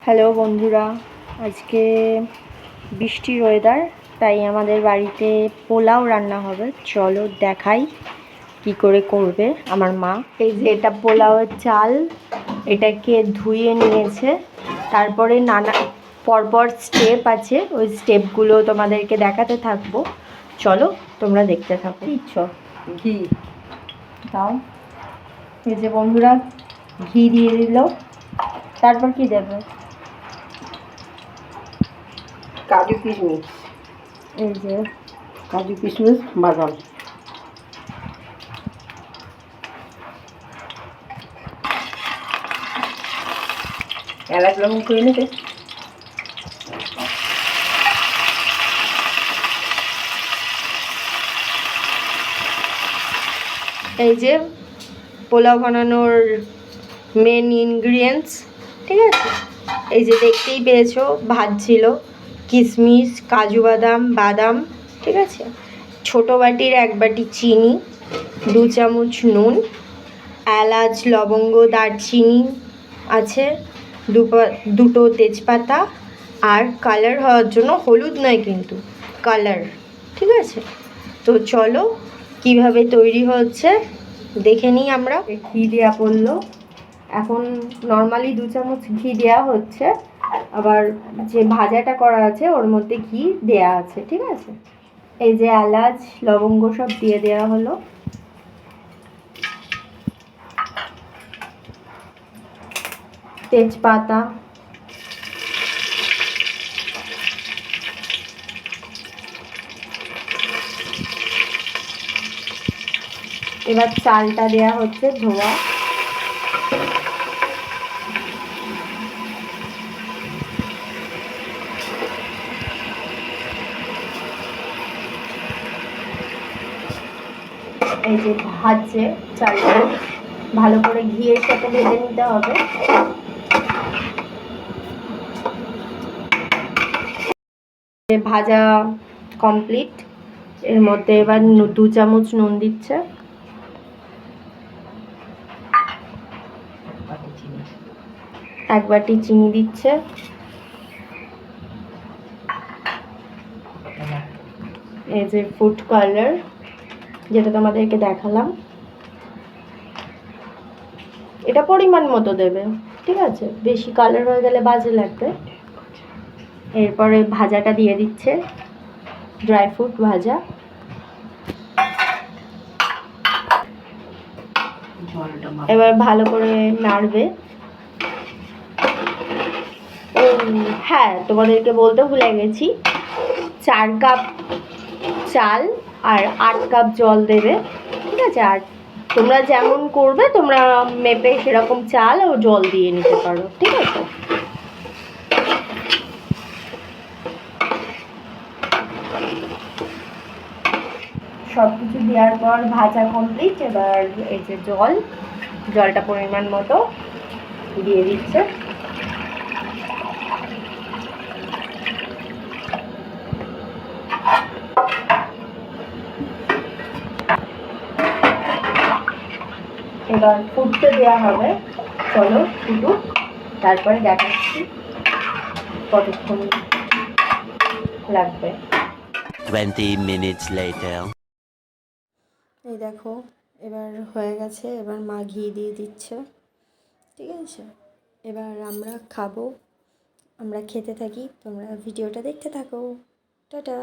Hello বন্ধুরা, আজকে বৃষ্টির ওয়েদার, তাই আমাদের বাড়িতে পোলাও রান্না হবে। চলো দেখাই কি করে করবে আমার মা। এই যে এটা পোলাওয়ের চাল, এটাকে ধুয়ে নিয়েছে, তারপরে নানা পরপর স্টেপ আছে, ওই স্টেপগুলো তোমাদেরকে দেখাতে থাকবো। চলো তোমরা দেখতে থাকো। ইচ্ছো ঘি দাও। এই যে বন্ধুরা, ঘি দিয়ে দিল, তারপর কি দেবে? কাজু কিশমিশ, এই যে কাজু কিশমিশ, বাদাম, এলাচ লবঙ্গ করে নেবে। এই যে পোলাও বানানোর মেন ইনগ্রিডিয়েন্টস, ঠিক আছে? এই যে দেখতেই পেয়েছো, ভাজছিল কিশমিশ, কাজু বাদাম, বাদাম, ঠিক আছে? ছোটো বাটির 1 বাটি চিনি, 2 চামচ নুন, এলাচ, লবঙ্গ, দারচিনি আছে, দুটো তেজপাতা, আর কালার হওয়ার জন্য হলুদ নয় কিন্তু কালার, ঠিক আছে? তো চলো কিভাবে তৈরি হচ্ছে দেখে নিই আমরা। ঘি দেওয়া পড়লো, এখন নর্মালি 2 চামচ ঘি দেওয়া হচ্ছে, আবার যে ভাজাটা করা আছে ওর মধ্যে ঘি দেয়া আছে, ঠিক আছে? এই যে এলাচ, লবঙ্গ সব দিয়ে দেওয়া হলো। তেজপাতা, এবার চালটা দেয়া হচ্ছে ধোয়া। এই যে ভাজছে চালটা, ভালো করে ঘিয়ের সাথে ভেজে নিতে হবে। ভাজা কমপ্লিট, এর মধ্যে এবার 2 চামচ নুন দিচ্ছে, 1 বাটি চিনি দিচ্ছে, এই যে ফুড কালার যেটা তোমাদেরকে দেখালাম, এটা পরিমাণ মতো দেবে, ঠিক আছে? বেশি কালার হয়ে গেলে বাজে লাগবে। এরপরে ভাজাটা দিয়ে দিচ্ছে, ড্রাই ফ্রুট ভাজা। এবার ভালো করে নাড়বে। হ্যাঁ, তোমাদেরকে বলতে ভুলে গেছি, 4 কাপ চাল আর 8 কাপ জল দেবে, ঠিক আছে? আর তোমরা যেমন করবে তোমরা মেপে সেরকম চাল ও জল দিয়ে নিতে পারো, ঠিক আছে? সব কিছু দেওয়ার পর ভাজা কমপ্লিট, এবার এই যে জলটা পরিমাণ মতো দিয়ে দিচ্ছে। এবার ফুটতে দেওয়া হবে, চলো ফুটুক, তারপরে দেখাচ্ছি কতক্ষণ লাগবে। 20 minutes later. এই দেখো, এবার হয়ে গেছে, এবার মা ঘি দিয়ে দিচ্ছে, ঠিক আছে? এবার আমরা খাবো, আমরা খেতে থাকি, তোমরা ভিডিওটা দেখতে থাকো। টাটা।